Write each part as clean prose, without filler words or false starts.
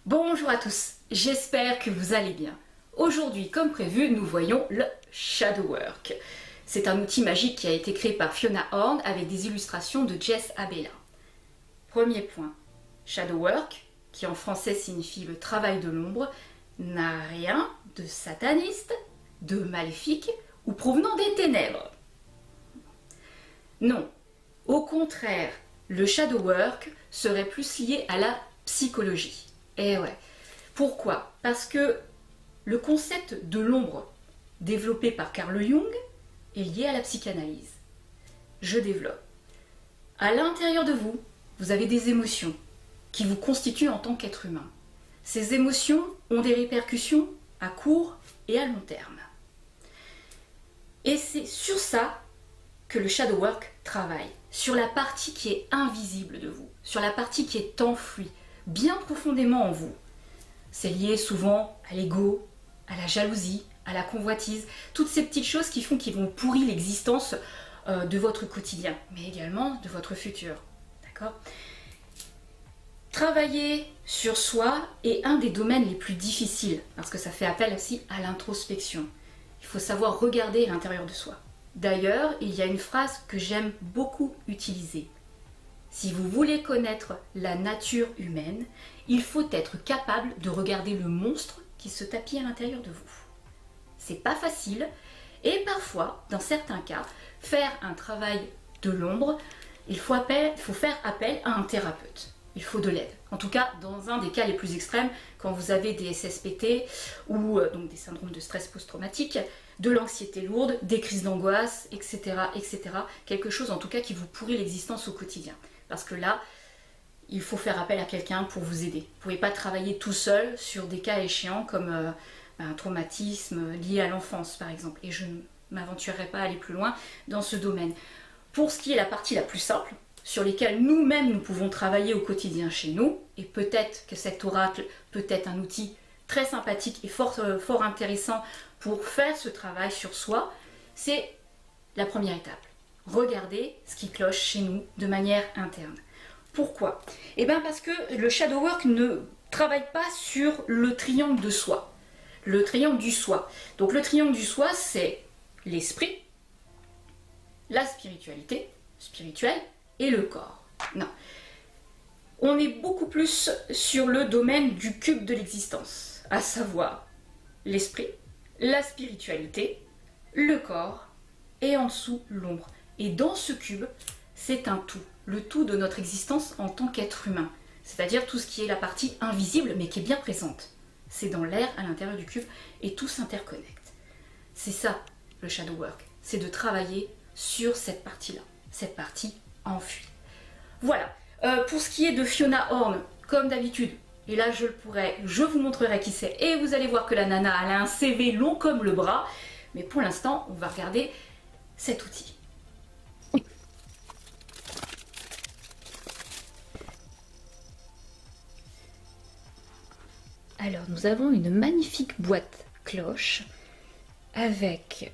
Bonjour à tous, j'espère que vous allez bien. Aujourd'hui, comme prévu, nous voyons le Shadow Work. C'est un outil magique qui a été créé par Fiona Horn avec des illustrations de Jess Abela. Premier point, Shadow Work, qui en français signifie le travail de l'ombre, n'a rien de sataniste, de maléfique ou provenant des ténèbres. Non, au contraire, le Shadow Work serait plus lié à la psychologie. Eh ouais. Pourquoi? Parce que le concept de l'ombre développé par Carl Jung est lié à la psychanalyse. Je développe. À l'intérieur de vous, vous avez des émotions qui vous constituent en tant qu'être humain. Ces émotions ont des répercussions à court et à long terme. Et c'est sur ça que le Shadow Work travaille, sur la partie qui est invisible de vous, sur la partie qui est enfouie, bien profondément en vous. C'est lié souvent à l'ego, à la jalousie, à la convoitise, toutes ces petites choses qui font qu'ils vont pourrir l'existence de votre quotidien, mais également de votre futur. D'accord ? Travailler sur soi est un des domaines les plus difficiles, parce que ça fait appel aussi à l'introspection. Il faut savoir regarder à l'intérieur de soi. D'ailleurs, il y a une phrase que j'aime beaucoup utiliser. Si vous voulez connaître la nature humaine, il faut être capable de regarder le monstre qui se tapit à l'intérieur de vous. C'est pas facile et parfois, dans certains cas, faire un travail de l'ombre, il faut faire appel à un thérapeute. Il faut de l'aide. En tout cas, dans un des cas les plus extrêmes, quand vous avez des SSPT ou donc des syndromes de stress post-traumatique, de l'anxiété lourde, des crises d'angoisse, etc., etc. Quelque chose en tout cas qui vous pourrit l'existence au quotidien. Parce que là, il faut faire appel à quelqu'un pour vous aider. Vous ne pouvez pas travailler tout seul sur des cas échéants comme un traumatisme lié à l'enfance, par exemple. Et je ne m'aventurerai pas à aller plus loin dans ce domaine. Pour ce qui est la partie la plus simple, sur lesquelles nous-mêmes nous pouvons travailler au quotidien chez nous, et peut-être que cet oracle peut être un outil très sympathique et fort intéressant pour faire ce travail sur soi, c'est la première étape. Regardez ce qui cloche chez nous de manière interne. Pourquoi? Eh bien parce que le Shadow Work ne travaille pas sur le triangle de soi, le triangle du soi. Donc le triangle du soi, c'est l'esprit, la spiritualité, spirituelle, et le corps. Non. On est beaucoup plus sur le domaine du cube de l'existence, à savoir l'esprit, la spiritualité, le corps et en dessous l'ombre. Et dans ce cube, c'est un tout, le tout de notre existence en tant qu'être humain. C'est-à-dire tout ce qui est la partie invisible mais qui est bien présente. C'est dans l'air à l'intérieur du cube et tout s'interconnecte. C'est ça le Shadow Work, c'est de travailler sur cette partie-là, cette partie enfuie. Voilà, pour ce qui est de Fiona Horn, comme d'habitude, et là je vous montrerai qui c'est, et vous allez voir que la nana, elle a un CV long comme le bras, mais pour l'instant, on va regarder cet outil. Alors, nous avons une magnifique boîte cloche avec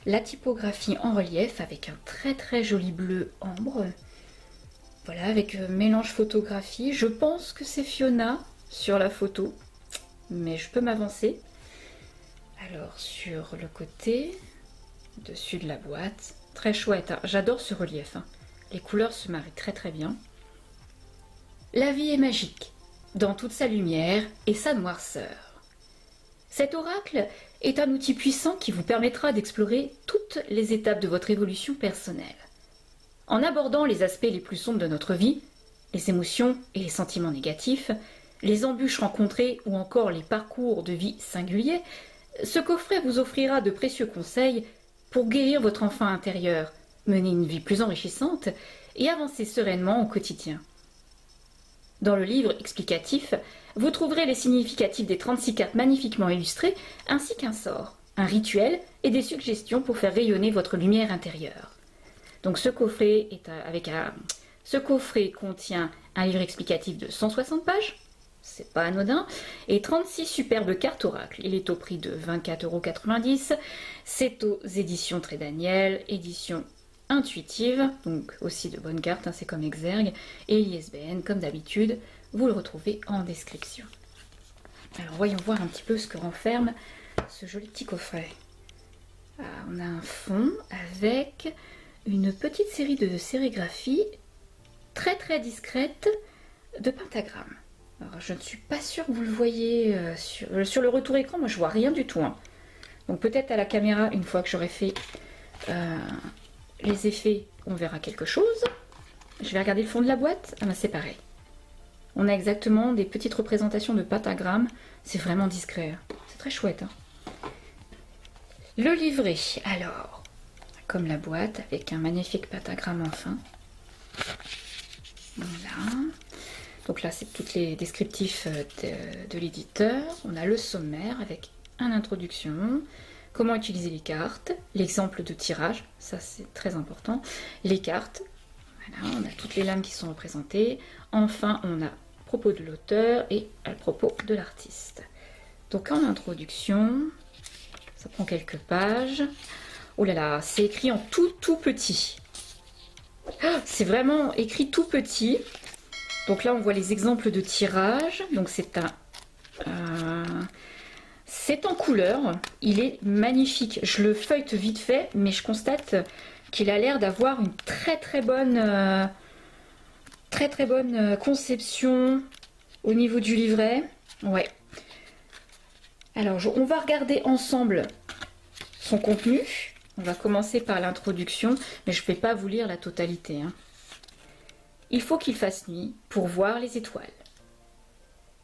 la typographie en relief avec un très très joli bleu ambre. Voilà, avec mélange photographie. Je pense que c'est Fiona sur la photo, mais je peux m'avancer. Alors, sur le côté, dessus de la boîte, très chouette. Hein. J'adore ce relief. Hein. Les couleurs se marient très très bien. La vie est magique, dans toute sa lumière et sa noirceur. Cet oracle est un outil puissant qui vous permettra d'explorer toutes les étapes de votre évolution personnelle. En abordant les aspects les plus sombres de notre vie, les émotions et les sentiments négatifs, les embûches rencontrées ou encore les parcours de vie singuliers, ce coffret vous offrira de précieux conseils pour guérir votre enfant intérieur, mener une vie plus enrichissante et avancer sereinement au quotidien. Dans le livre explicatif, vous trouverez les significatifs des 36 cartes magnifiquement illustrées, ainsi qu'un sort, un rituel et des suggestions pour faire rayonner votre lumière intérieure. Donc ce coffret contient un livre explicatif de 160 pages, c'est pas anodin, et 36 superbes cartes oracles. Il est au prix de 24,90 €. C'est aux éditions Trait Daniel, édition intuitive, donc aussi de bonnes cartes, hein, c'est comme Exergue, et l'ISBN, comme d'habitude, vous le retrouvez en description. Alors voyons voir un petit peu ce que renferme ce joli petit coffret. On a un fond avec une petite série de sérigraphies très très discrètes de pentagrammes. Alors, je ne suis pas sûre que vous le voyez sur le retour écran, moi je vois rien du tout. Hein. Donc peut-être à la caméra, une fois que j'aurai fait les effets, on verra quelque chose. Je vais regarder le fond de la boîte. Ah ben c'est pareil. On a exactement des petites représentations de pentagrammes. C'est vraiment discret. C'est très chouette. Hein. Le livret, alors, comme la boîte, avec un magnifique pentagramme enfin. Voilà. Donc là, c'est tous les descriptifs de l'éditeur. On a le sommaire avec une introduction, comment utiliser les cartes, l'exemple de tirage, ça c'est très important, les cartes, voilà, on a toutes les lames qui sont représentées. Enfin, on a à propos de l'auteur et à propos de l'artiste. Donc en introduction, ça prend quelques pages. Oh là là, c'est écrit en tout petit. C'est vraiment écrit tout petit. Donc là, on voit les exemples de tirage. Donc c'est c'est en couleur. Il est magnifique. Je le feuillete vite fait, mais je constate qu'il a l'air d'avoir une très bonne conception au niveau du livret. Ouais. Alors, on va regarder ensemble son contenu. On va commencer par l'introduction, mais je ne vais pas vous lire la totalité. Hein. Il faut qu'il fasse nuit pour voir les étoiles.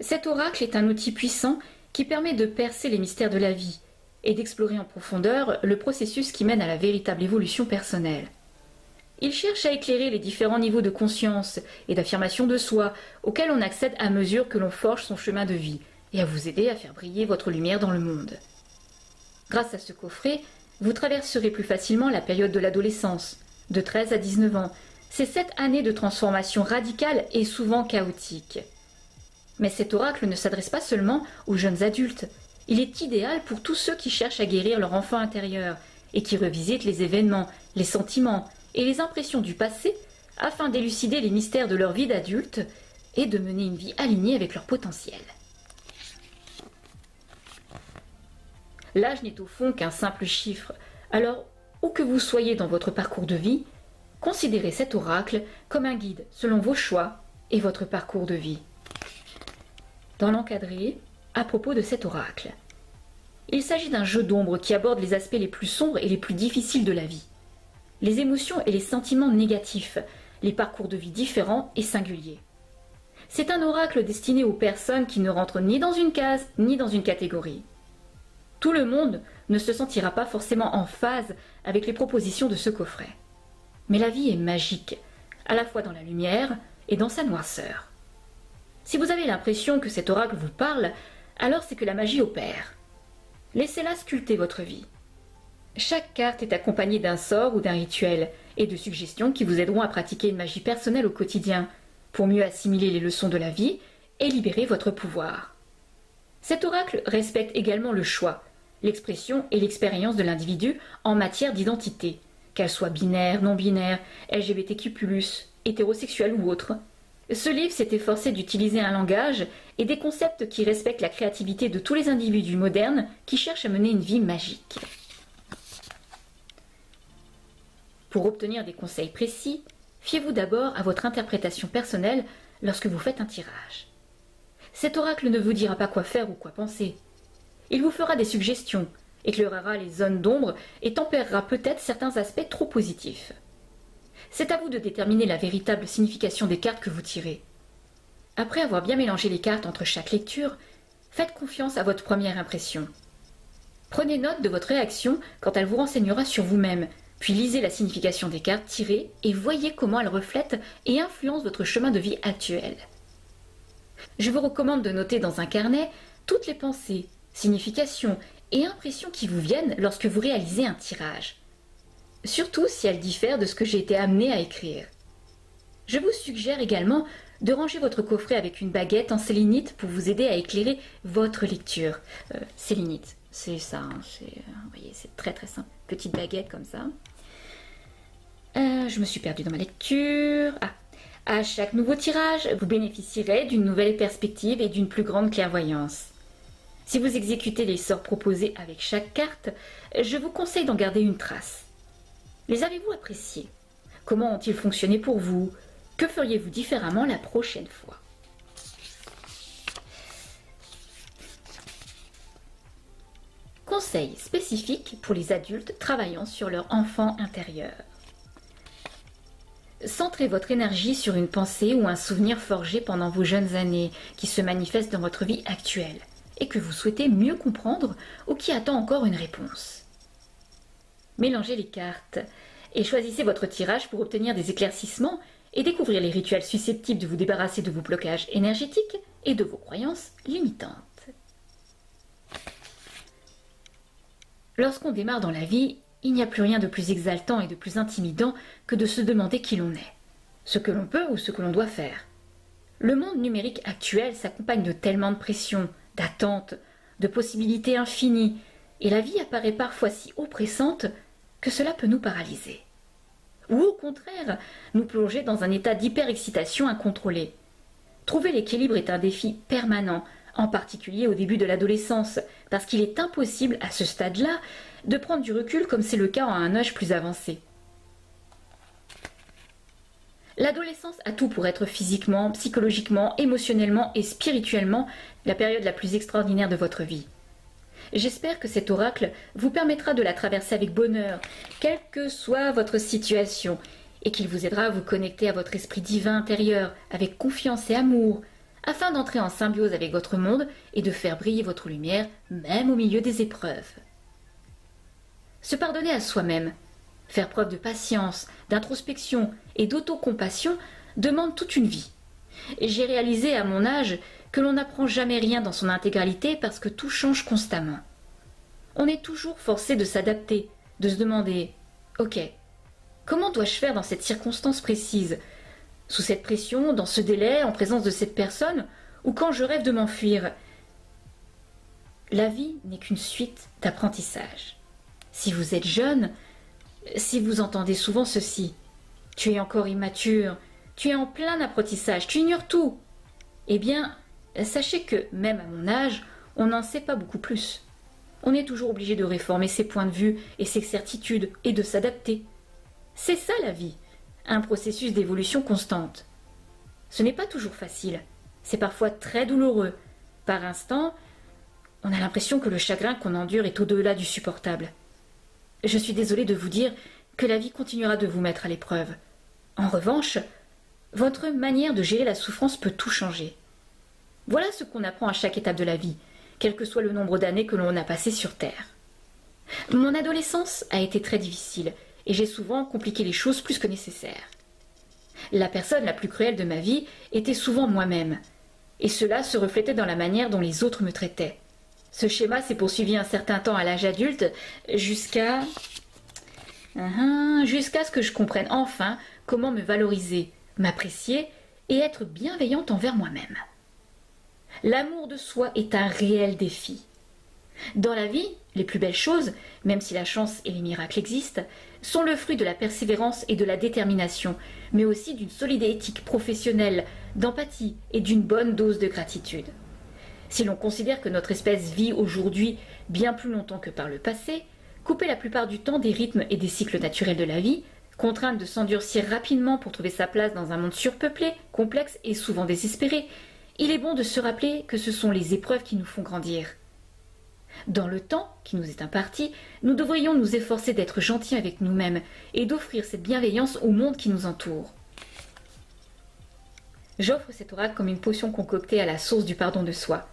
Cet oracle est un outil puissant qui permet de percer les mystères de la vie et d'explorer en profondeur le processus qui mène à la véritable évolution personnelle. Il cherche à éclairer les différents niveaux de conscience et d'affirmation de soi auxquels on accède à mesure que l'on forge son chemin de vie et à vous aider à faire briller votre lumière dans le monde. Grâce à ce coffret, vous traverserez plus facilement la période de l'adolescence, de 13 à 19 ans. C'est cette année de transformation radicale et souvent chaotique. Mais cet oracle ne s'adresse pas seulement aux jeunes adultes. Il est idéal pour tous ceux qui cherchent à guérir leur enfant intérieur et qui revisitent les événements, les sentiments et les impressions du passé afin d'élucider les mystères de leur vie d'adulte et de mener une vie alignée avec leur potentiel. L'âge n'est au fond qu'un simple chiffre, alors où que vous soyez dans votre parcours de vie, considérez cet oracle comme un guide selon vos choix et votre parcours de vie. Dans l'encadré, à propos de cet oracle, il s'agit d'un jeu d'ombre qui aborde les aspects les plus sombres et les plus difficiles de la vie, les émotions et les sentiments négatifs, les parcours de vie différents et singuliers. C'est un oracle destiné aux personnes qui ne rentrent ni dans une case ni dans une catégorie. Tout le monde ne se sentira pas forcément en phase avec les propositions de ce coffret. Mais la vie est magique, à la fois dans la lumière et dans sa noirceur. Si vous avez l'impression que cet oracle vous parle, alors c'est que la magie opère. Laissez-la sculpter votre vie. Chaque carte est accompagnée d'un sort ou d'un rituel et de suggestions qui vous aideront à pratiquer une magie personnelle au quotidien pour mieux assimiler les leçons de la vie et libérer votre pouvoir. Cet oracle respecte également le choix, l'expression et l'expérience de l'individu en matière d'identité, qu'elle soit binaire, non-binaire, LGBTQ+, hétérosexuelle ou autre. Ce livre s'est efforcé d'utiliser un langage et des concepts qui respectent la créativité de tous les individus modernes qui cherchent à mener une vie magique. Pour obtenir des conseils précis, fiez-vous d'abord à votre interprétation personnelle lorsque vous faites un tirage. Cet oracle ne vous dira pas quoi faire ou quoi penser. Il vous fera des suggestions, éclairera les zones d'ombre et tempérera peut-être certains aspects trop positifs. C'est à vous de déterminer la véritable signification des cartes que vous tirez. Après avoir bien mélangé les cartes entre chaque lecture, faites confiance à votre première impression. Prenez note de votre réaction quand elle vous renseignera sur vous-même, puis lisez la signification des cartes tirées et voyez comment elles reflètent et influencent votre chemin de vie actuel. Je vous recommande de noter dans un carnet toutes les pensées, significations et impressions qui vous viennent lorsque vous réalisez un tirage. Surtout si elles diffèrent de ce que j'ai été amenée à écrire. Je vous suggère également de ranger votre coffret avec une baguette en sélénite pour vous aider à éclairer votre lecture. Sélénite, c'est ça, hein, vous voyez, c'est très simple. Petite baguette comme ça. Je me suis perdue dans ma lecture. À chaque nouveau tirage, vous bénéficierez d'une nouvelle perspective et d'une plus grande clairvoyance. Si vous exécutez les sorts proposés avec chaque carte, je vous conseille d'en garder une trace. Les avez-vous appréciés? Comment ont-ils fonctionné pour vous? Que feriez-vous différemment la prochaine fois? Conseils spécifiques pour les adultes travaillant sur leur enfant intérieur. Centrez votre énergie sur une pensée ou un souvenir forgé pendant vos jeunes années qui se manifeste dans votre vie actuelle et que vous souhaitez mieux comprendre ou qui attend encore une réponse. Mélangez les cartes et choisissez votre tirage pour obtenir des éclaircissements et découvrir les rituels susceptibles de vous débarrasser de vos blocages énergétiques et de vos croyances limitantes. Lorsqu'on démarre dans la vie, il n'y a plus rien de plus exaltant et de plus intimidant que de se demander qui l'on est, ce que l'on peut ou ce que l'on doit faire. Le monde numérique actuel s'accompagne de tellement de pression, d'attentes, de possibilités infinies, et la vie apparaît parfois si oppressante que cela peut nous paralyser. Ou au contraire, nous plonger dans un état d'hyperexcitation incontrôlée. Trouver l'équilibre est un défi permanent, en particulier au début de l'adolescence, parce qu'il est impossible à ce stade-là de prendre du recul comme c'est le cas à un âge plus avancé. L'adolescence a tout pour être physiquement, psychologiquement, émotionnellement et spirituellement la période la plus extraordinaire de votre vie. J'espère que cet oracle vous permettra de la traverser avec bonheur, quelle que soit votre situation, et qu'il vous aidera à vous connecter à votre esprit divin intérieur avec confiance et amour, afin d'entrer en symbiose avec votre monde et de faire briller votre lumière même au milieu des épreuves. Se pardonner à soi-même, faire preuve de patience, d'introspection et d'autocompassion demande toute une vie. J'ai réalisé à mon âge que l'on n'apprend jamais rien dans son intégralité parce que tout change constamment. On est toujours forcé de s'adapter, de se demander « Ok, comment dois-je faire dans cette circonstance précise ? Sous cette pression, dans ce délai, en présence de cette personne, ou quand je rêve de m'enfuir ?» La vie n'est qu'une suite d'apprentissages. Si vous êtes jeune, si vous entendez souvent ceci, tu es encore immature, tu es en plein apprentissage, tu ignores tout, eh bien, sachez que, même à mon âge, on n'en sait pas beaucoup plus. On est toujours obligé de réformer ses points de vue et ses certitudes et de s'adapter. C'est ça la vie, un processus d'évolution constante. Ce n'est pas toujours facile, c'est parfois très douloureux. Par instants, on a l'impression que le chagrin qu'on endure est au-delà du supportable. Je suis désolée de vous dire que la vie continuera de vous mettre à l'épreuve. En revanche, votre manière de gérer la souffrance peut tout changer. Voilà ce qu'on apprend à chaque étape de la vie, quel que soit le nombre d'années que l'on a passé sur Terre. Mon adolescence a été très difficile et j'ai souvent compliqué les choses plus que nécessaire. La personne la plus cruelle de ma vie était souvent moi-même, et cela se reflétait dans la manière dont les autres me traitaient. Ce schéma s'est poursuivi un certain temps à l'âge adulte, jusqu'à ce que je comprenne enfin comment me valoriser, m'apprécier et être bienveillante envers moi-même. L'amour de soi est un réel défi. Dans la vie, les plus belles choses, même si la chance et les miracles existent, sont le fruit de la persévérance et de la détermination, mais aussi d'une solide éthique professionnelle, d'empathie et d'une bonne dose de gratitude. Si l'on considère que notre espèce vit aujourd'hui bien plus longtemps que par le passé, coupée la plupart du temps des rythmes et des cycles naturels de la vie, contrainte de s'endurcir rapidement pour trouver sa place dans un monde surpeuplé, complexe et souvent désespéré, il est bon de se rappeler que ce sont les épreuves qui nous font grandir. Dans le temps qui nous est imparti, nous devrions nous efforcer d'être gentils avec nous-mêmes et d'offrir cette bienveillance au monde qui nous entoure. J'offre cet oracle comme une potion concoctée à la source du pardon de soi.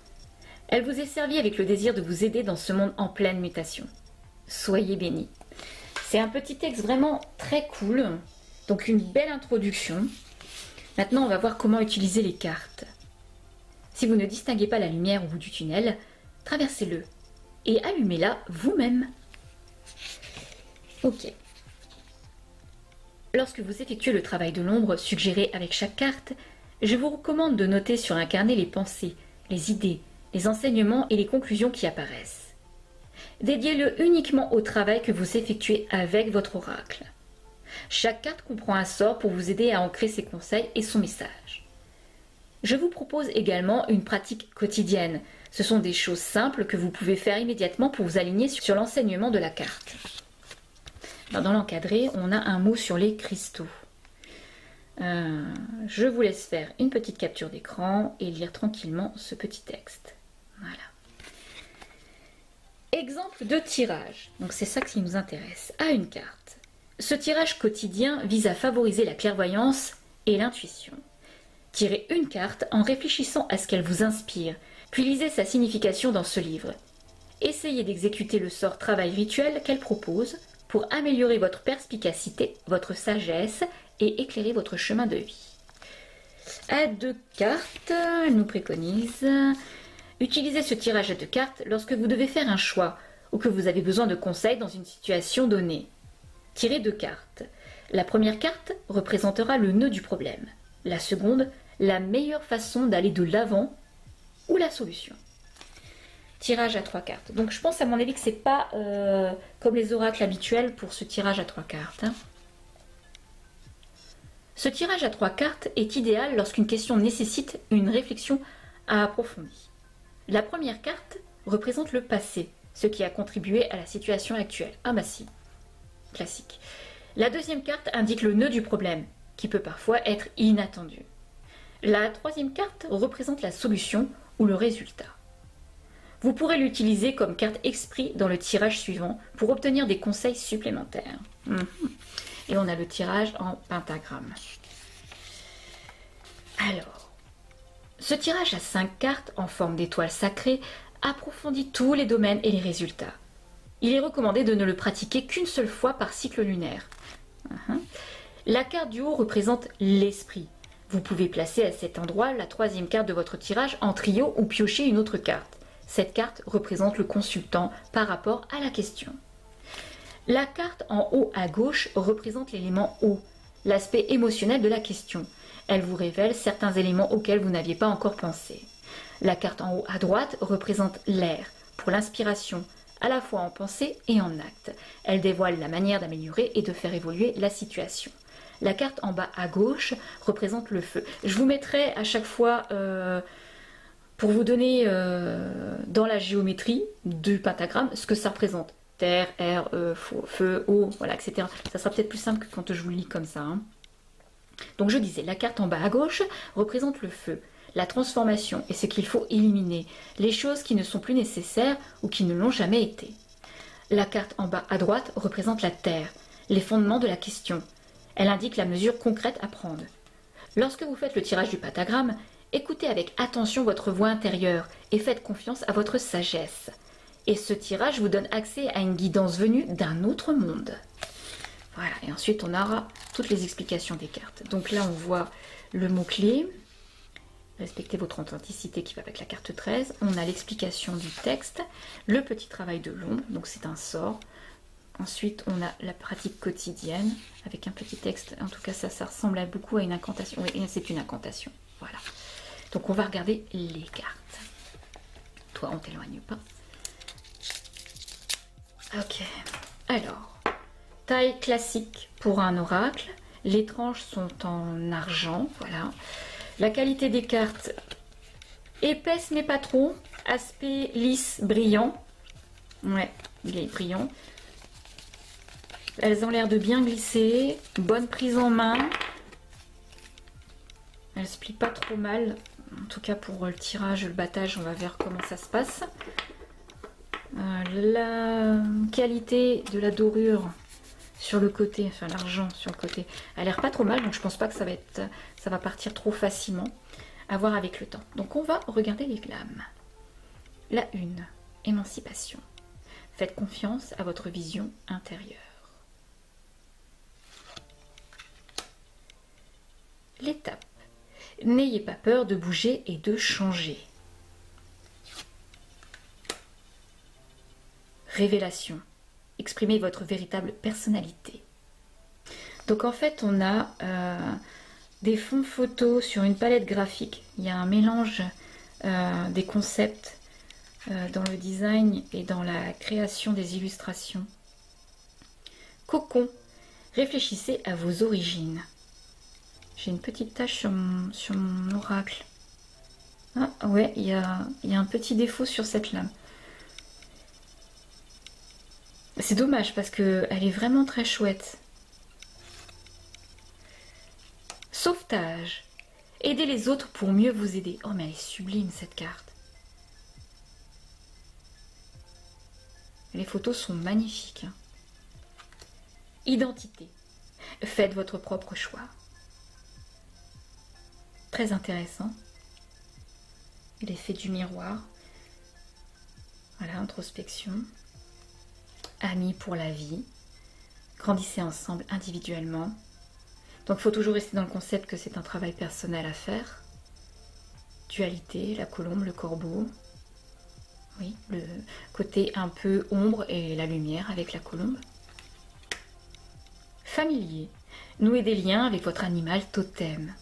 Elle vous est servie avec le désir de vous aider dans ce monde en pleine mutation. Soyez bénis. C'est un petit texte vraiment très cool, donc une belle introduction. Maintenant, on va voir comment utiliser les cartes. Si vous ne distinguez pas la lumière au bout du tunnel, traversez-le et allumez-la vous-même. Ok. Lorsque vous effectuez le travail de l'ombre suggéré avec chaque carte, je vous recommande de noter sur un carnet les pensées, les idées, les enseignements et les conclusions qui apparaissent. Dédiez-le uniquement au travail que vous effectuez avec votre oracle. Chaque carte comprend un sort pour vous aider à ancrer ses conseils et son message. Je vous propose également une pratique quotidienne. Ce sont des choses simples que vous pouvez faire immédiatement pour vous aligner sur l'enseignement de la carte. Alors, dans l'encadré, on a un mot sur les cristaux. Je vous laisse faire une petite capture d'écran et lire tranquillement ce petit texte. Voilà. Exemple de tirage. Donc c'est ça qui nous intéresse. À une carte. Ce tirage quotidien vise à favoriser la clairvoyance et l'intuition. Tirez une carte en réfléchissant à ce qu'elle vous inspire, puis lisez sa signification dans ce livre. Essayez d'exécuter le sort travail rituel qu'elle propose pour améliorer votre perspicacité, votre sagesse et éclairer votre chemin de vie. À 2 cartes, elle nous préconise: utilisez ce tirage à 2 cartes lorsque vous devez faire un choix ou que vous avez besoin de conseils dans une situation donnée. Tirez 2 cartes. La première carte représentera le nœud du problème. La seconde, la meilleure façon d'aller de l'avant ou la solution. Tirage à 3 cartes. Donc je pense à mon avis que c'est pas comme les oracles habituels pour ce tirage à 3 cartes. Ce tirage à 3 cartes est idéal lorsqu'une question nécessite une réflexion approfondie. La première carte représente le passé, ce qui a contribué à la situation actuelle. Ah bah si, classique. La deuxième carte indique le nœud du problème, qui peut parfois être inattendu. La troisième carte représente la solution ou le résultat. Vous pourrez l'utiliser comme carte esprit dans le tirage suivant pour obtenir des conseils supplémentaires. Et on a le tirage en pentagramme. Alors, ce tirage à 5 cartes en forme d'étoile sacrée approfondit tous les domaines et les résultats. Il est recommandé de ne le pratiquer qu'une seule fois par cycle lunaire. La carte du haut représente l'esprit. Vous pouvez placer à cet endroit la troisième carte de votre tirage en trio ou piocher une autre carte. Cette carte représente le consultant par rapport à la question. La carte en haut à gauche représente l'élément eau, l'aspect émotionnel de la question. Elle vous révèle certains éléments auxquels vous n'aviez pas encore pensé. La carte en haut à droite représente l'air, pour l'inspiration, à la fois en pensée et en acte. Elle dévoile la manière d'améliorer et de faire évoluer la situation. La carte en bas à gauche représente le feu. Je vous mettrai à chaque fois, pour vous donner dans la géométrie du pentagramme, ce que ça représente. Terre, air, feu, eau, voilà, etc. Ça sera peut-être plus simple que quand je vous le lis comme ça. Donc je disais, la carte en bas à gauche représente le feu, la transformation et ce qu'il faut éliminer, les choses qui ne sont plus nécessaires ou qui ne l'ont jamais été. La carte en bas à droite représente la terre, les fondements de la question. Elle indique la mesure concrète à prendre. Lorsque vous faites le tirage du pentagramme, écoutez avec attention votre voix intérieure et faites confiance à votre sagesse. Et ce tirage vous donne accès à une guidance venue d'un autre monde. Voilà, et ensuite on aura toutes les explications des cartes. Donc là on voit le mot-clé, respectez votre authenticité qui va avec la carte 13. On a l'explication du texte, le petit travail de l'ombre, donc c'est un sort. Ensuite on a la pratique quotidienne avec un petit texte, en tout cas ça ressemble beaucoup à une incantation. Oui, c'est une incantation, voilà. Donc on va regarder les cartes. Toi on t'éloigne pas. Ok, alors... Taille classique pour un oracle. Les tranches sont en argent, voilà. La qualité des cartes, épaisse mais pas trop. Aspect lisse, brillant. Ouais, il est brillant. Elles ont l'air de bien glisser. Bonne prise en main. Elles se plient pas trop mal. En tout cas pour le tirage, le battage, on va voir comment ça se passe. La qualité de la dorure sur le côté, enfin l'argent sur le côté, elle a l'air pas trop mal, donc je pense pas que ça va partir trop facilement. À voir avec le temps. Donc on va regarder les glammes. La 1, émancipation. Faites confiance à votre vision intérieure. L'étape. N'ayez pas peur de bouger et de changer. Révélation. Exprimez votre véritable personnalité. Donc en fait on a des fonds photos sur une palette graphique. Il y a un mélange des concepts dans le design et dans la création des illustrations. Cocon. Réfléchissez à vos origines. J'ai une petite tache sur mon oracle. Ah ouais, il y a un petit défaut sur cette lame. C'est dommage parce que elle est vraiment très chouette. Sauvetage. Aidez les autres pour mieux vous aider. Oh mais elle est sublime cette carte. Les photos sont magnifiques. Hein. Identité. Faites votre propre choix. Très intéressant. L'effet du miroir. Voilà, introspection. Amis pour la vie. Grandissez ensemble individuellement. Donc il faut toujours rester dans le concept que c'est un travail personnel à faire. Dualité, la colombe, le corbeau. Oui, le côté un peu ombre et la lumière avec la colombe. Familier. Nouez des liens avec votre animal totem.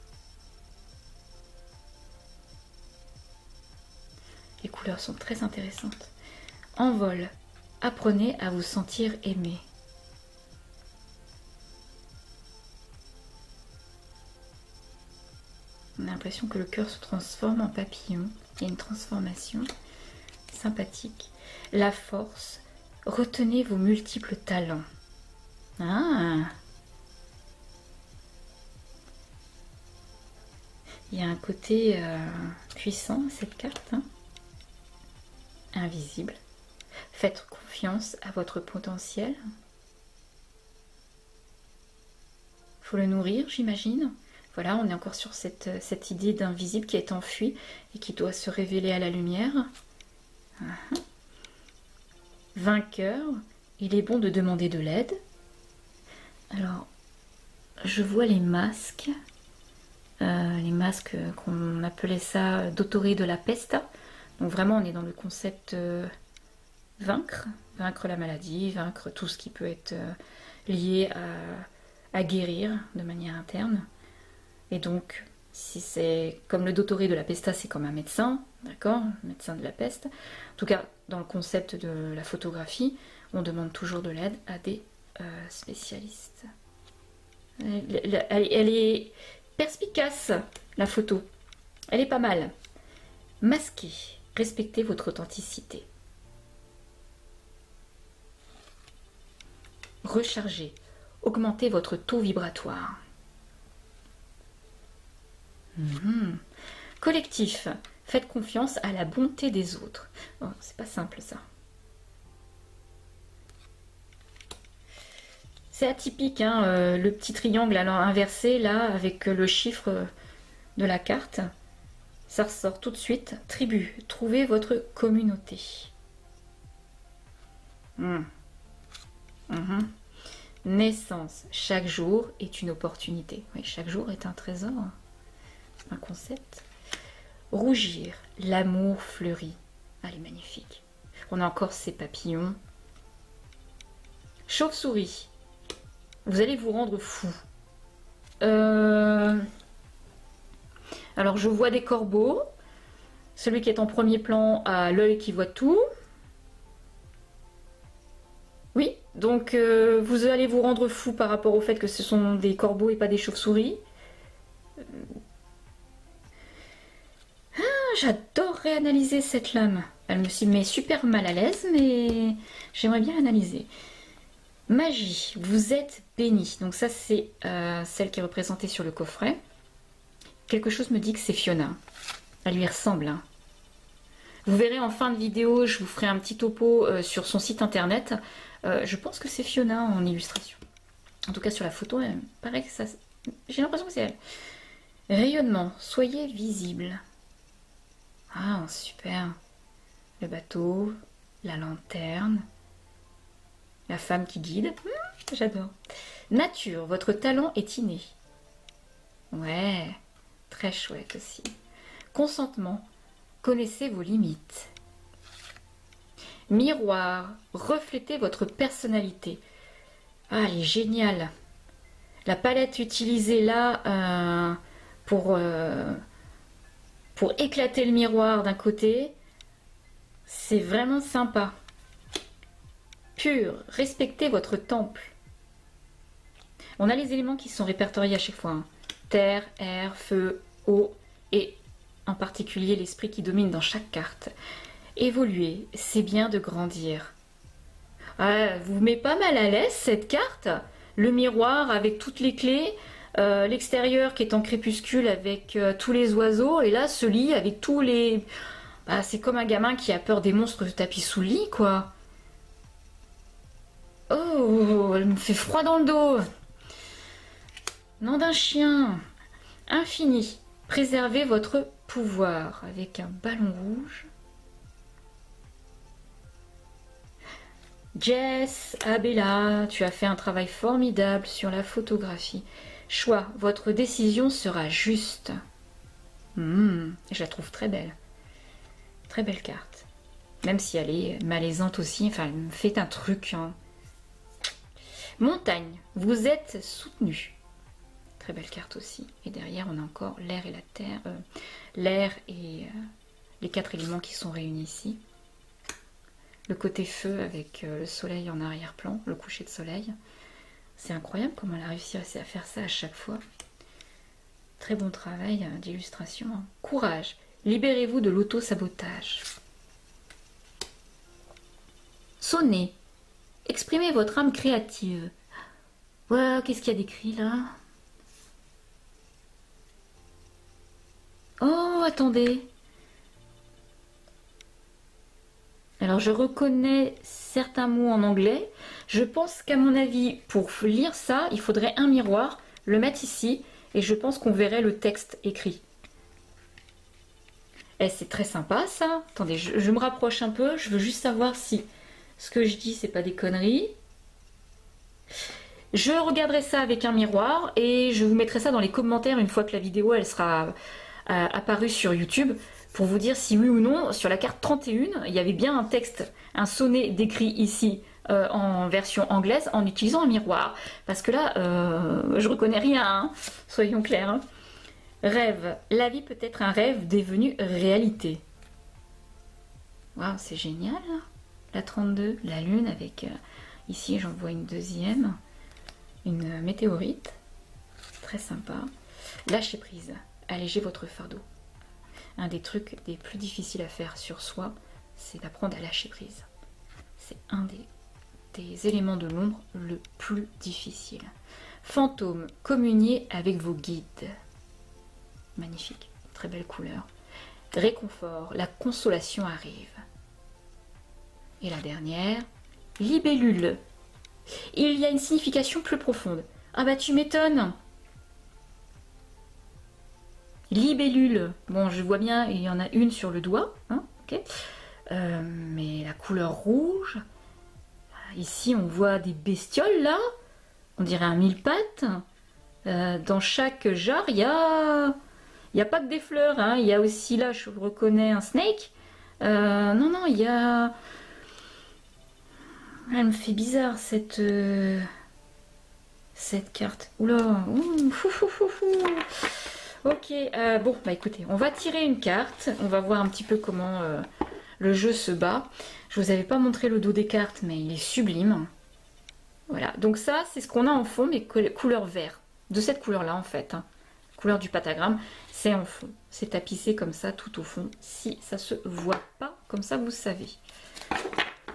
Les couleurs sont très intéressantes. Envol. Apprenez à vous sentir aimé. On a l'impression que le cœur se transforme en papillon. Il y a une transformation sympathique. La force. Retenez vos multiples talents. Ah. Il y a un côté puissant à cette carte. Hein. Invisible. Faites confiance à votre potentiel. Faut le nourrir, j'imagine. Voilà, on est encore sur cette idée d'invisible qui est enfui et qui doit se révéler à la lumière. Vainqueur, il est bon de demander de l'aide. Alors, je vois les masques qu'on appelait ça Dottori de la peste. Donc vraiment, on est dans le concept vaincre la maladie, vaincre tout ce qui peut être lié à guérir de manière interne. Et donc, si c'est comme le Dottori de la Pesta, c'est comme un médecin, d'accord, médecin de la peste. En tout cas, dans le concept de la photographie, on demande toujours de l'aide à des spécialistes. Elle est perspicace, la photo. Elle est pas mal. Masqué. Respectez votre authenticité. Rechargez. Augmentez votre taux vibratoire. Collectif. Faites confiance à la bonté des autres. Oh, c'est pas simple ça. C'est atypique, hein, le petit triangle alors inversé là avec le chiffre de la carte. Ça ressort tout de suite. Tribu, trouvez votre communauté. Naissance, chaque jour est une opportunité. Oui, chaque jour est un trésor, un concept. Rougir, l'amour fleurit. Ah, elle est magnifique. On a encore ces papillons. Chauve-souris, vous allez vous rendre fou. Alors je vois des corbeaux. Celui qui est en premier plan a l'œil qui voit tout. Oui, donc vous allez vous rendre fou par rapport au fait que ce sont des corbeaux et pas des chauves-souris. J'adore réanalyser cette lame. Elle me met super mal à l'aise, mais j'aimerais bien l'analyser. Magie, vous êtes béni. Donc ça c'est celle qui est représentée sur le coffret. Quelque chose me dit que c'est Fiona. Elle lui ressemble. Hein. Vous verrez en fin de vidéo, je vous ferai un petit topo sur son site internet. Je pense que c'est Fiona en illustration. En tout cas sur la photo, elle paraît que ça... J'ai l'impression que c'est elle. Rayonnement, soyez visible. Ah, super. Le bateau, la lanterne, la femme qui guide. J'adore. Nature, votre talent est inné. Ouais, très chouette aussi. Consentement, connaissez vos limites. Miroir, reflétez votre personnalité. Ah, elle est géniale. La palette utilisée là pour éclater le miroir d'un côté, c'est vraiment sympa. Pur, respectez votre temple. On a les éléments qui sont répertoriés à chaque fois. Hein. Terre, air, feu, eau et en particulier l'esprit qui domine dans chaque carte. Évoluer, c'est bien de grandir. Ah, vous met pas mal à l'aise cette carte. Le miroir avec toutes les clés, l'extérieur qui est en crépuscule avec tous les oiseaux, et là ce lit avec tous les... Bah, c'est comme un gamin qui a peur des monstres tapis sous le lit, quoi. Oh, elle me fait froid dans le dos. Nom d'un chien. Infini. Préservez votre pouvoir avec un ballon rouge. Jess, Abella, tu as fait un travail formidable sur la photographie. Choix, votre décision sera juste. Je la trouve très belle. Très belle carte. Même si elle est malaisante aussi, enfin elle me fait un truc. Hein. Montagne, vous êtes soutenu. Très belle carte aussi. Et derrière on a encore l'air et la terre. L'air et les 4 éléments qui sont réunis ici. Le côté feu avec le soleil en arrière-plan, le coucher de soleil. C'est incroyable comment elle a réussi à faire ça à chaque fois. Très bon travail d'illustration. Hein. Courage, libérez-vous de l'auto-sabotage. Sonnez, exprimez votre âme créative. Ouais, qu'est-ce qu'il y a d'écrit là? Oh, attendez. Alors je reconnais certains mots en anglais. Je pense qu'à mon avis, pour lire ça, il faudrait un miroir, le mettre ici, et je pense qu'on verrait le texte écrit. Eh, c'est très sympa ça. Attendez, je me rapproche un peu, je veux juste savoir si ce que je dis, c'est pas des conneries. Je regarderai ça avec un miroir et je vous mettrai ça dans les commentaires une fois que la vidéo elle sera apparue sur YouTube. Pour vous dire si oui ou non, sur la carte 31, il y avait bien un texte, un sonnet décrit ici en version anglaise en utilisant un miroir. Parce que là, je reconnais rien, hein, soyons clairs. Hein. Rêve. La vie peut être un rêve devenu réalité. Waouh, c'est génial. Hein. La 32, la lune avec... ici, j'en vois une deuxième. Une météorite. Très sympa. Lâchez prise. Allégez votre fardeau. Un des trucs les plus difficiles à faire sur soi, c'est d'apprendre à lâcher prise. C'est un des éléments de l'ombre le plus difficile. Fantôme, communiez avec vos guides. Magnifique, très belle couleur. Réconfort, la consolation arrive. Et la dernière, libellule. Il y a une signification plus profonde. Ah bah tu m'étonnes. Libellule, bon je vois bien, il y en a une sur le doigt, hein, ok. Mais la couleur rouge, ici on voit des bestioles là, on dirait un mille-pattes. Dans chaque jarre, il y a pas que des fleurs, hein, il y a aussi là, je reconnais un snake. Non, il y a... Elle me fait bizarre cette carte. Oula, Ok, bon, bah écoutez, on va tirer une carte, on va voir un petit peu comment le jeu se bat. Je vous avais pas montré le dos des cartes, mais il est sublime. Voilà, donc ça, c'est ce qu'on a en fond, mais couleur vert. De cette couleur-là, en fait. Hein. Couleur du pentagramme, c'est en fond. C'est tapissé comme ça, tout au fond. Si ça se voit pas, comme ça, vous savez.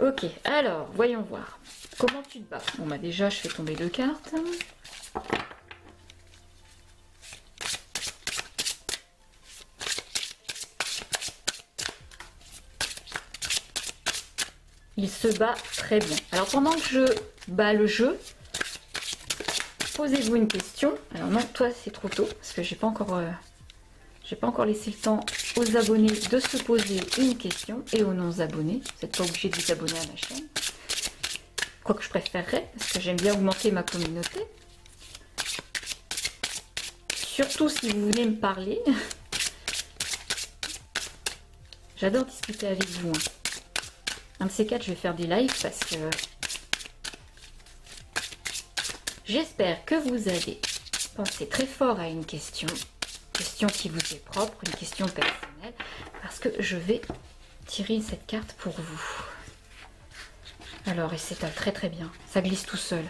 Ok, alors, voyons voir. Comment tu te bats? Bon, bah déjà, je fais tomber 2 cartes. Il se bat très bien. Alors pendant que je bats le jeu, posez-vous une question. Alors non, toi c'est trop tôt parce que j'ai pas encore laissé le temps aux abonnés de se poser une question et aux non-abonnés. Vous n'êtes pas obligé de vous abonner à ma chaîne. Quoique je préférerais parce que j'aime bien augmenter ma communauté. Surtout si vous voulez me parler. J'adore discuter avec vous. Hein. Un de ces 4, je vais faire des lives parce que j'espère que vous avez pensé très fort à une question qui vous est propre, une question personnelle, parce que je vais tirer cette carte pour vous. Alors, et c'est très très bien, ça glisse tout seul.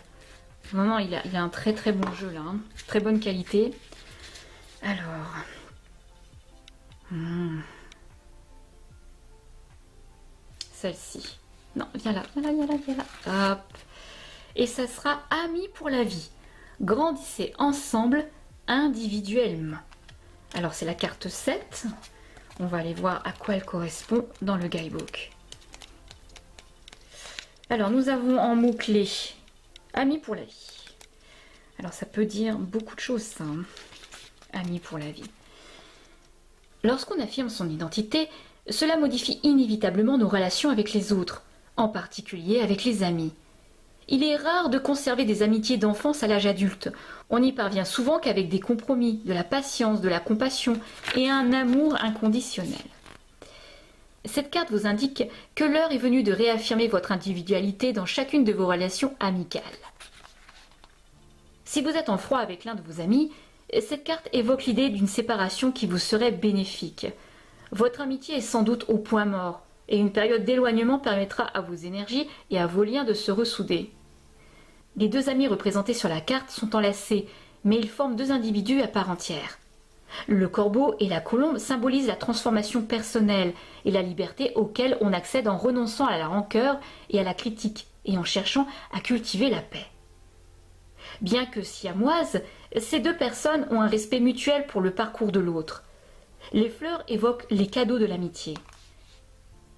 Non, il a un très très bon jeu là, hein. Très bonne qualité. Alors, Celle-ci. Non, viens là, viens là, viens là, viens là. Hop. Et ça sera amis pour la vie. Grandissez ensemble individuellement. Alors c'est la carte 7. On va aller voir à quoi elle correspond dans le guidebook. Alors nous avons en mots-clés amis pour la vie. Alors ça peut dire beaucoup de choses ça. Amis pour la vie. Lorsqu'on affirme son identité, cela modifie inévitablement nos relations avec les autres, en particulier avec les amis. Il est rare de conserver des amitiés d'enfance à l'âge adulte. On n'y parvient souvent qu'avec des compromis, de la patience, de la compassion et un amour inconditionnel. Cette carte vous indique que l'heure est venue de réaffirmer votre individualité dans chacune de vos relations amicales. Si vous êtes en froid avec l'un de vos amis, cette carte évoque l'idée d'une séparation qui vous serait bénéfique. Votre amitié est sans doute au point mort, et une période d'éloignement permettra à vos énergies et à vos liens de se ressouder. Les deux amis représentés sur la carte sont enlacés, mais ils forment deux individus à part entière. Le corbeau et la colombe symbolisent la transformation personnelle et la liberté auquel on accède en renonçant à la rancœur et à la critique, et en cherchant à cultiver la paix. Bien que siamoises, ces deux personnes ont un respect mutuel pour le parcours de l'autre. Les fleurs évoquent les cadeaux de l'amitié.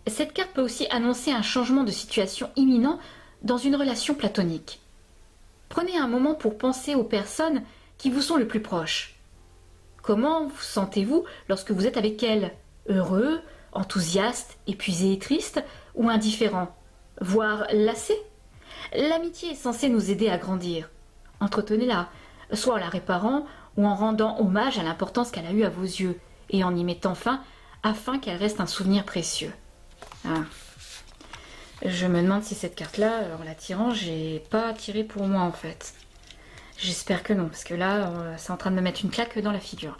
Cette carte peut aussi annoncer un changement de situation imminent dans une relation platonique. Prenez un moment pour penser aux personnes qui vous sont le plus proches. Comment vous sentez-vous lorsque vous êtes avec elles? Heureux, enthousiaste, épuisé et triste, ou indifférent, voire lassé? L'amitié est censée nous aider à grandir. Entretenez-la, soit en la réparant ou en rendant hommage à l'importance qu'elle a eue à vos yeux et en y mettant fin afin qu'elle reste un souvenir précieux. Ah. Je me demande si cette carte-là, en la tirant, j'ai pas tiré pour moi en fait. J'espère que non, parce que là, c'est en train de me mettre une claque dans la figure.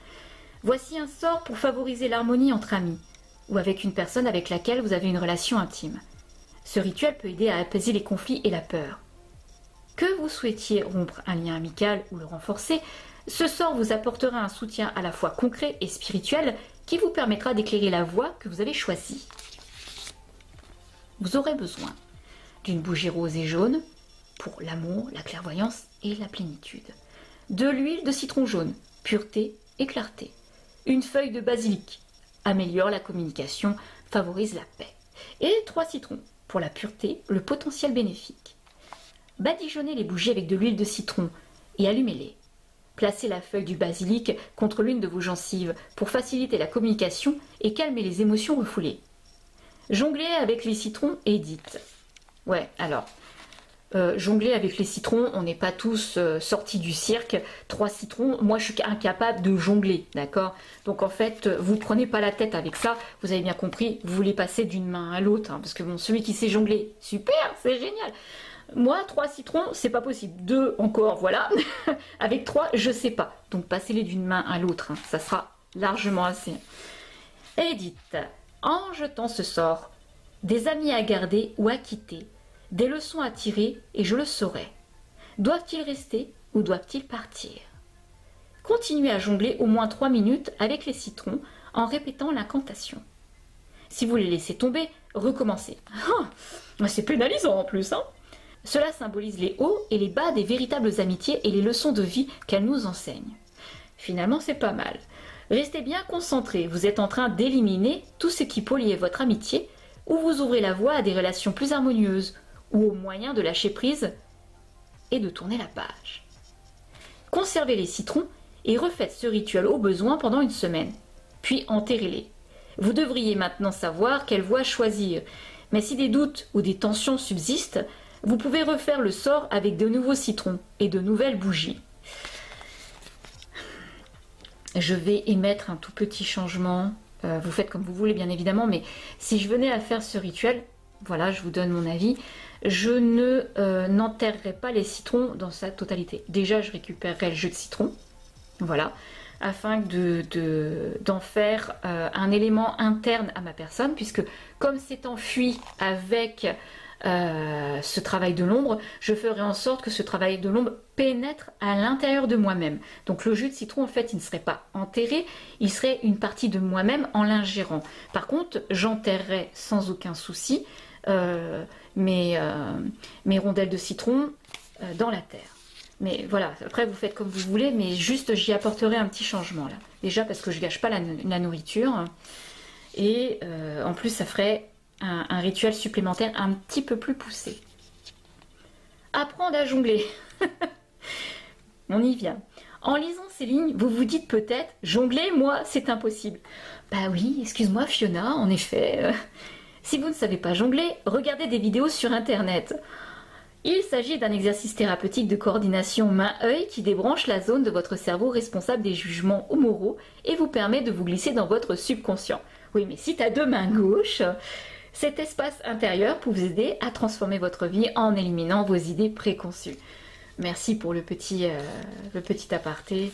Voici un sort pour favoriser l'harmonie entre amis, ou avec une personne avec laquelle vous avez une relation intime. Ce rituel peut aider à apaiser les conflits et la peur. Que vous souhaitiez rompre un lien amical ou le renforcer, ce sort vous apportera un soutien à la fois concret et spirituel qui vous permettra d'éclairer la voie que vous avez choisie. Vous aurez besoin d'une bougie rose et jaune pour l'amour, la clairvoyance et la plénitude. De l'huile de citron jaune, pureté et clarté. Une feuille de basilic, améliore la communication, favorise la paix. Et 3 citrons pour la pureté, le potentiel bénéfique. Badigeonnez les bougies avec de l'huile de citron et allumez-les. Placez la feuille du basilic contre l'une de vos gencives pour faciliter la communication et calmer les émotions refoulées. Jonglez avec les citrons et dites. Ouais, alors, jongler avec les citrons, on n'est pas tous sortis du cirque. 3 citrons, moi je suis incapable de jongler, d'accord? Donc en fait, vous prenez pas la tête avec ça, vous avez bien compris, vous les passez d'une main à l'autre, hein, parce que bon, celui qui sait jongler, super, c'est génial. Moi, 3 citrons, c'est pas possible. 2 encore, voilà. Avec 3, je sais pas. Donc passez-les d'une main à l'autre, hein, ça sera largement assez. Et dites, en jetant ce sort, des amis à garder ou à quitter, des leçons à tirer, et je le saurai. Doivent-ils rester ou doivent-ils partir? Continuez à jongler au moins 3 minutes avec les citrons en répétant l'incantation. Si vous les laissez tomber, recommencez. Ah, c'est pénalisant en plus, hein. Cela symbolise les hauts et les bas des véritables amitiés et les leçons de vie qu'elles nous enseignent. Finalement, c'est pas mal. Restez bien concentrés, vous êtes en train d'éliminer tout ce qui polluait votre amitié, ou vous ouvrez la voie à des relations plus harmonieuses, ou au moyen de lâcher prise et de tourner la page. Conservez les citrons et refaites ce rituel au besoin pendant une semaine, puis enterrez-les. Vous devriez maintenant savoir quelle voie choisir, mais si des doutes ou des tensions subsistent, vous pouvez refaire le sort avec de nouveaux citrons et de nouvelles bougies. Je vais émettre un tout petit changement. Vous faites comme vous voulez bien évidemment, mais si je venais à faire ce rituel, voilà, je vous donne mon avis, je ne n'enterrerai pas les citrons dans sa totalité. Déjà, je récupérerai le jus de citron, voilà. afin d'en faire un élément interne à ma personne, puisque comme c'est enfui avec ce travail de l'ombre, je ferai en sorte que ce travail de l'ombre pénètre à l'intérieur de moi-même. Donc le jus de citron, en fait, il ne serait pas enterré, il serait une partie de moi-même en l'ingérant. Par contre, j'enterrerai sans aucun souci mes rondelles de citron dans la terre. Mais voilà, après vous faites comme vous voulez, mais juste j'y apporterai un petit changement là. Déjà parce que je gâche pas la nourriture, et en plus ça ferait un rituel supplémentaire un petit peu plus poussé. Apprendre à jongler. On y vient. En lisant ces lignes, vous vous dites peut-être, jongler, moi, c'est impossible. Bah oui, excuse-moi Fiona, en effet. Si vous ne savez pas jongler, regardez des vidéos sur internet. Il s'agit d'un exercice thérapeutique de coordination main-œil qui débranche la zone de votre cerveau responsable des jugements ou moraux et vous permet de vous glisser dans votre subconscient. Oui, mais si tu as deux mains gauches, cet espace intérieur peut vous aider à transformer votre vie en éliminant vos idées préconçues. Merci pour le petit aparté.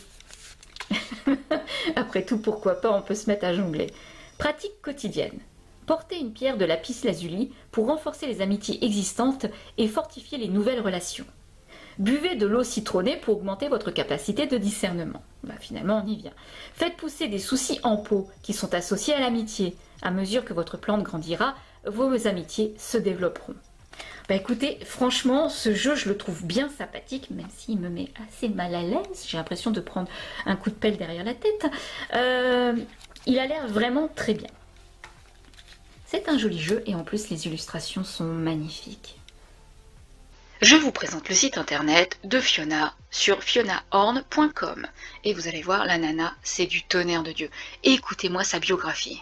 Après tout, pourquoi pas, on peut se mettre à jongler. Pratique quotidienne. Portez une pierre de lapis-lazuli pour renforcer les amitiés existantes et fortifier les nouvelles relations. Buvez de l'eau citronnée pour augmenter votre capacité de discernement. Finalement, on y vient. Faites pousser des soucis en pot qui sont associés à l'amitié. À mesure que votre plante grandira, vos amitiés se développeront. Écoutez, franchement, ce jeu, je le trouve bien sympathique, même s'il me met assez mal à l'aise. J'ai l'impression de prendre un coup de pelle derrière la tête. Il a l'air vraiment très bien. C'est un joli jeu et en plus les illustrations sont magnifiques. Je vous présente le site internet de Fiona sur fionnahorn.com et vous allez voir, la nana, c'est du tonnerre de Dieu. Écoutez-moi sa biographie.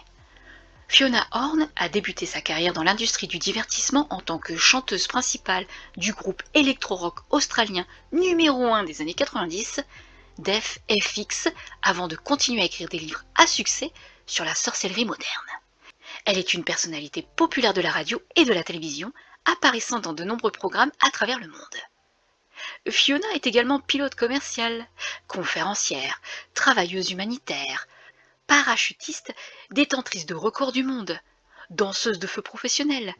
Fiona Horn a débuté sa carrière dans l'industrie du divertissement en tant que chanteuse principale du groupe électro-rock australien numéro 1 des années 90, Def FX, avant de continuer à écrire des livres à succès sur la sorcellerie moderne. Elle est une personnalité populaire de la radio et de la télévision, apparaissant dans de nombreux programmes à travers le monde. Fiona est également pilote commercial, conférencière, travailleuse humanitaire, parachutiste, détentrice de records du monde, danseuse de feu professionnelle,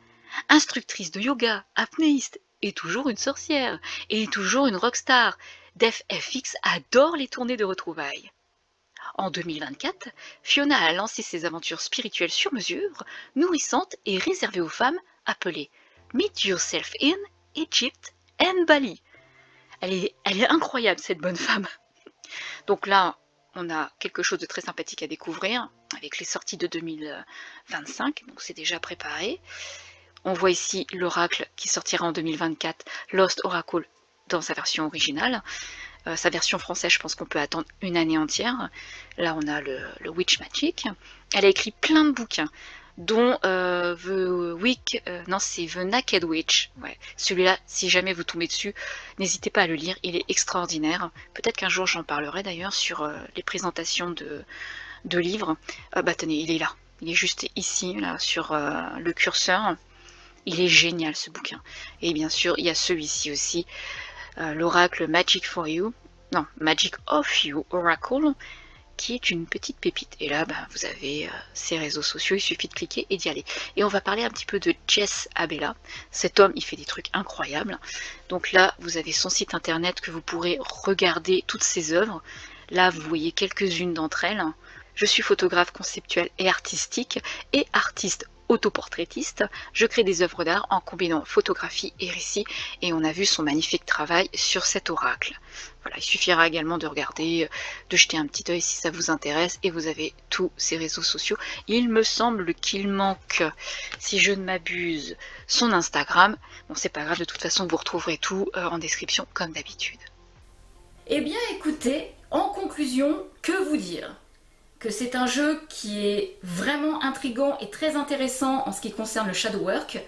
instructrice de yoga, apnéiste, et toujours une sorcière, et toujours une rockstar. Def FX adore les tournées de retrouvailles. En 2024, Fiona a lancé ses aventures spirituelles sur mesure, nourrissantes et réservées aux femmes, appelées Meet Yourself in Egypt and Bali. Elle est incroyable, cette bonne femme. Donc là, on a quelque chose de très sympathique à découvrir avec les sorties de 2025, donc c'est déjà préparé. On voit ici l'oracle qui sortira en 2024, Lost Oracle dans sa version originale. Sa version française, je pense qu'on peut attendre une année entière. Là, on a le Witch Magic. Elle a écrit plein de bouquins, dont The Naked Witch. Ouais. Celui-là, si jamais vous tombez dessus, n'hésitez pas à le lire, il est extraordinaire. Peut-être qu'un jour j'en parlerai d'ailleurs sur les présentations de livres. Tenez, il est là. Il est juste ici, là, sur le curseur. Il est génial ce bouquin. Et bien sûr, il y a celui-ci aussi, l'oracle Magic of You Oracle, qui est une petite pépite. Et là, vous avez ses réseaux sociaux, il suffit de cliquer et d'y aller. Et on va parler un petit peu de Jess Abela. Cet homme, il fait des trucs incroyables. Donc là, vous avez son site internet que vous pourrez regarder toutes ses œuvres. Là, vous voyez quelques-unes d'entre elles. Je suis photographe conceptuel et artistique et artiste autoportraitiste. Je crée des œuvres d'art en combinant photographie et récit et on a vu son magnifique travail sur cet oracle. Voilà, il suffira également de regarder, de jeter un petit œil si ça vous intéresse et vous avez tous ses réseaux sociaux. Il me semble qu'il manque, si je ne m'abuse, son Instagram. Bon, c'est pas grave, de toute façon vous retrouverez tout en description comme d'habitude. Eh bien écoutez, en conclusion, que vous dire ? Que c'est un jeu qui est vraiment intriguant et très intéressant en ce qui concerne le shadow work,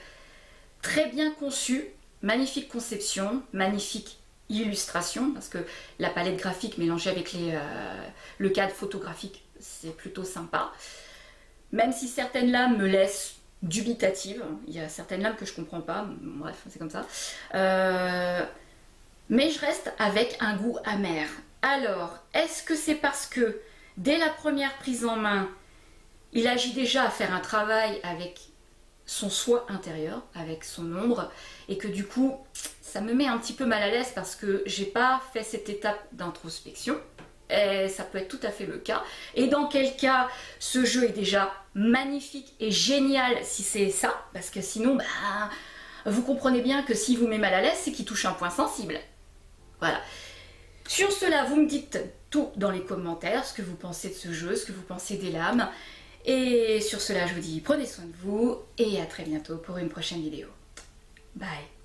très bien conçu, magnifique conception, magnifique illustration, parce que la palette graphique mélangée avec le cadre photographique, c'est plutôt sympa. Même si certaines lames me laissent dubitative, il y a certaines lames que je comprends pas, bref, c'est comme ça. Mais je reste avec un goût amer. Alors, est-ce que c'est parce que dès la première prise en main, il agit déjà à faire un travail avec son soi intérieur, avec son ombre, et que du coup, ça me met un petit peu mal à l'aise parce que j'ai pas fait cette étape d'introspection. Et ça peut être tout à fait le cas. Et dans quel cas, ce jeu est déjà magnifique et génial si c'est ça, parce que sinon, vous comprenez bien que s'il vous met mal à l'aise, c'est qu'il touche un point sensible. Voilà. Sur cela, vous me dites tout dans les commentaires, ce que vous pensez de ce jeu, ce que vous pensez des lames. Et sur cela, je vous dis prenez soin de vous et à très bientôt pour une prochaine vidéo. Bye.